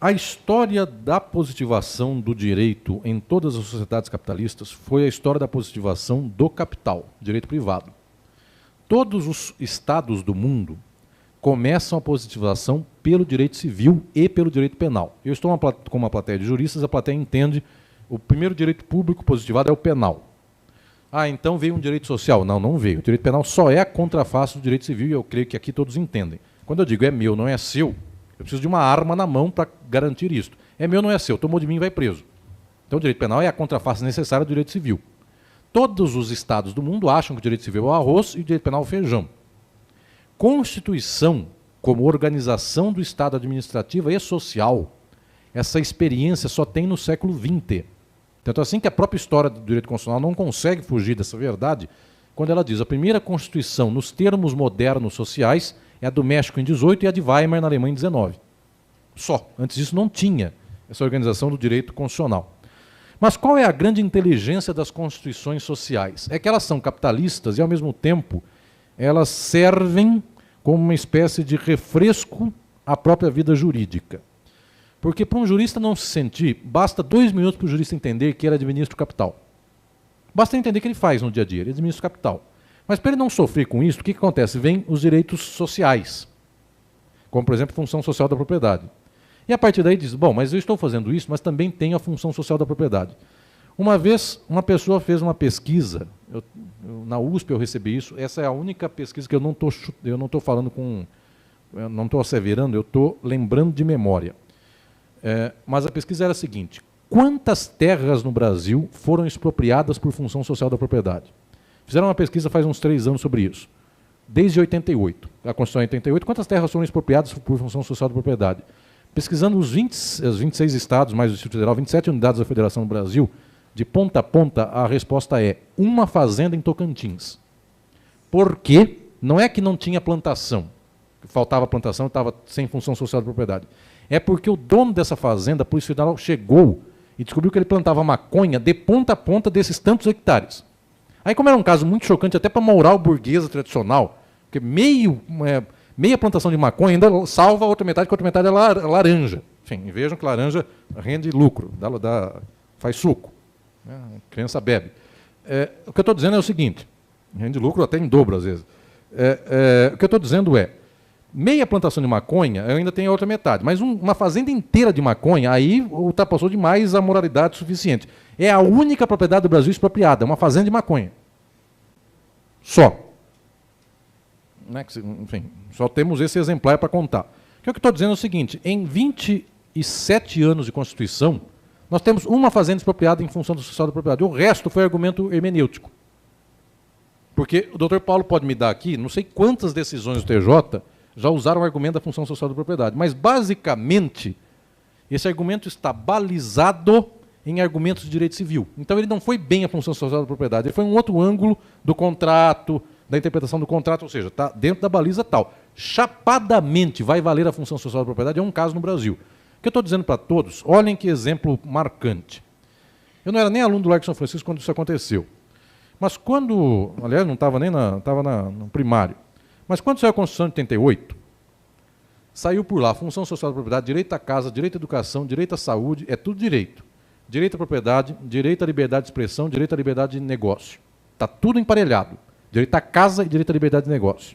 A história da positivação do direito em todas as sociedades capitalistas foi a história da positivação do capital, direito privado. Todos os estados do mundo começam a positivação pelo direito civil e pelo direito penal. Eu estou com uma plateia de juristas, a plateia entende, o primeiro direito público positivado é o penal. Ah, então veio um direito social. Não, não veio. O direito penal só é a contraface do direito civil e eu creio que aqui todos entendem. Quando eu digo é meu, não é seu, eu preciso de uma arma na mão para garantir isto. É meu, não é seu. Tomou de mim, vai preso. Então o direito penal é a contraface necessária do direito civil. Todos os estados do mundo acham que o direito civil é o arroz e o direito penal é o feijão. Constituição, como organização do Estado administrativa e social, essa experiência só tem no século XX. Tanto assim que a própria história do direito constitucional não consegue fugir dessa verdade, quando ela diz a primeira Constituição, nos termos modernos sociais, é a do México em 18 e a de Weimar na Alemanha em 19. Só. Antes disso não tinha essa organização do direito constitucional. Mas qual é a grande inteligência das constituições sociais? É que elas são capitalistas e, ao mesmo tempo, elas servem como uma espécie de refresco à própria vida jurídica. Porque para um jurista não se sentir, basta 2 minutos para o jurista entender que ele administra o capital. Basta entender o que ele faz no dia a dia, ele administra o capital. Mas para ele não sofrer com isso, o que acontece? Vem os direitos sociais, como, por exemplo, a função social da propriedade. E a partir daí diz, bom, mas eu estou fazendo isso, mas também tenho a função social da propriedade. Uma vez, uma pessoa fez uma pesquisa, na USP eu recebi isso, essa é a única pesquisa que eu não estou falando com, eu não estou asseverando, eu estou lembrando de memória. Mas a pesquisa era a seguinte, quantas terras no Brasil foram expropriadas por função social da propriedade? Fizeram uma pesquisa faz uns 3 anos sobre isso. Desde 88, a Constituição é 88, quantas terras foram expropriadas por função social da propriedade? Pesquisando os 26 estados, mais o Distrito Federal, 27 unidades da Federação do Brasil, de ponta a ponta, a resposta é uma fazenda em Tocantins. Por quê? Não é que não tinha plantação, que faltava plantação, estava sem função social da propriedade. É porque o dono dessa fazenda, a Polícia Federal, chegou e descobriu que ele plantava maconha de ponta a ponta desses tantos hectares. Aí, como era um caso muito chocante, até para a moral burguesa tradicional, porque meia plantação de maconha ainda salva a outra metade, que a outra metade é laranja. Enfim, vejam que laranja rende lucro, faz suco. A criança bebe. O que eu estou dizendo é o seguinte, rende lucro até em dobro às vezes. O que eu estou dizendo é, meia plantação de maconha, eu ainda tenho a outra metade, mas uma fazenda inteira de maconha, aí ultrapassou demais a moralidade suficiente. É a única propriedade do Brasil expropriada, uma fazenda de maconha. Só. Enfim, só temos esse exemplar para contar. O que eu estou dizendo é o seguinte, em 27 anos de Constituição, nós temos uma fazenda expropriada em função do social da propriedade. O resto foi argumento hermenêutico. Porque o doutor Paulo pode me dar aqui, não sei quantas decisões do TJ já usaram o argumento da função social da propriedade, mas, basicamente, esse argumento está balizado em argumentos de direito civil. Então, ele não foi bem a função social da propriedade, ele foi um outro ângulo do contrato, da interpretação do contrato, ou seja, está dentro da baliza tal. Chapadamente vai valer a função social da propriedade, é um caso no Brasil. O que eu estou dizendo para todos, olhem que exemplo marcante. Eu não era nem aluno do Largo de São Francisco quando isso aconteceu. Mas quando, aliás, não estava nem estava no primário, mas quando saiu a Constituição de 88, saiu por lá função social da propriedade, direito à casa, direito à educação, direito à saúde, é tudo direito. Direito à propriedade, direito à liberdade de expressão, direito à liberdade de negócio. Está tudo emparelhado. Direito à casa e direito à liberdade de negócio.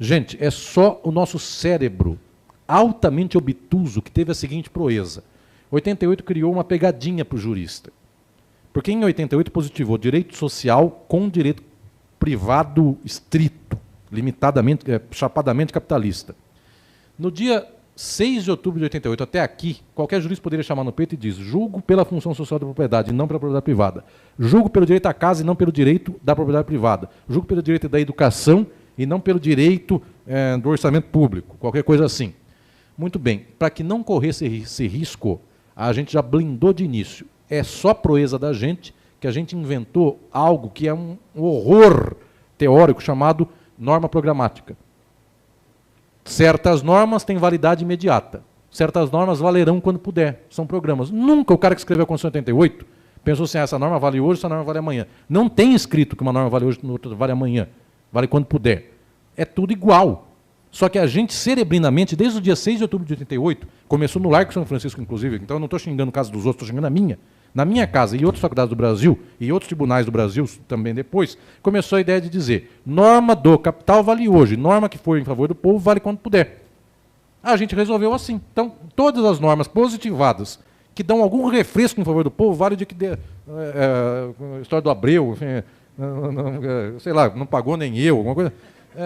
Gente, é só o nosso cérebro altamente obtuso que teve a seguinte proeza. 88 criou uma pegadinha para o jurista. Porque em 88 positivou direito social com direito privado estrito, limitadamente, chapadamente capitalista. No dia 6 de outubro de 88 até aqui, qualquer jurista poderia chamar no peito e diz, julgo pela função social da propriedade e não pela propriedade privada. Julgo pelo direito à casa e não pelo direito da propriedade privada. Julgo pelo direito da educação e não pelo direito do orçamento público, qualquer coisa assim. Muito bem, para que não corresse esse risco, a gente já blindou de início. É só proeza da gente que a gente inventou algo que é um horror teórico chamado norma programática. Certas normas têm validade imediata. Certas normas valerão quando puder. São programas. Nunca o cara que escreveu a Constituição de 88 pensou assim, essa norma vale hoje, essa norma vale amanhã. Não tem escrito que uma norma vale hoje, outra vale amanhã. Vale quando puder. É tudo igual. Só que a gente, cerebrinamente, desde o dia 6 de outubro de 88, começou no Largo São Francisco, inclusive, então eu não estou xingando o caso dos outros, estou xingando a minha. Na minha casa e outras faculdades do Brasil, e outros tribunais do Brasil também depois, começou a ideia de dizer, norma do capital vale hoje, norma que for em favor do povo vale quando puder. A gente resolveu assim. Então, todas as normas positivadas que dão algum refresco em favor do povo, vale de que história do Abreu, enfim, sei lá, não pagou nem eu, alguma coisa.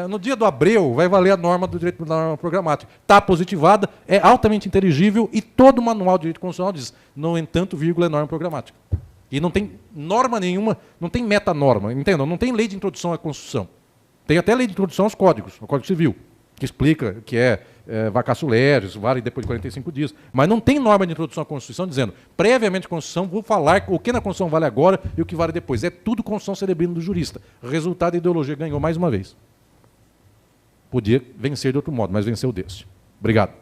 No dia do Abreu, vai valer a norma do direito da norma programática. Está positivada, é altamente inteligível e todo o manual de direito constitucional diz, no entanto, vírgula é norma programática. E não tem norma nenhuma, não tem metanorma, entendam? Não tem lei de introdução à Constituição. Tem até lei de introdução aos códigos, ao Código Civil, que explica que vacatio legis, vale depois de 45 dias. Mas não tem norma de introdução à Constituição dizendo, previamente à Constituição, vou falar o que na Constituição vale agora e o que vale depois. É tudo Constituição cerebrina do jurista. Resultado, a ideologia ganhou mais uma vez. Podia vencer de outro modo, mas venceu desse. Obrigado.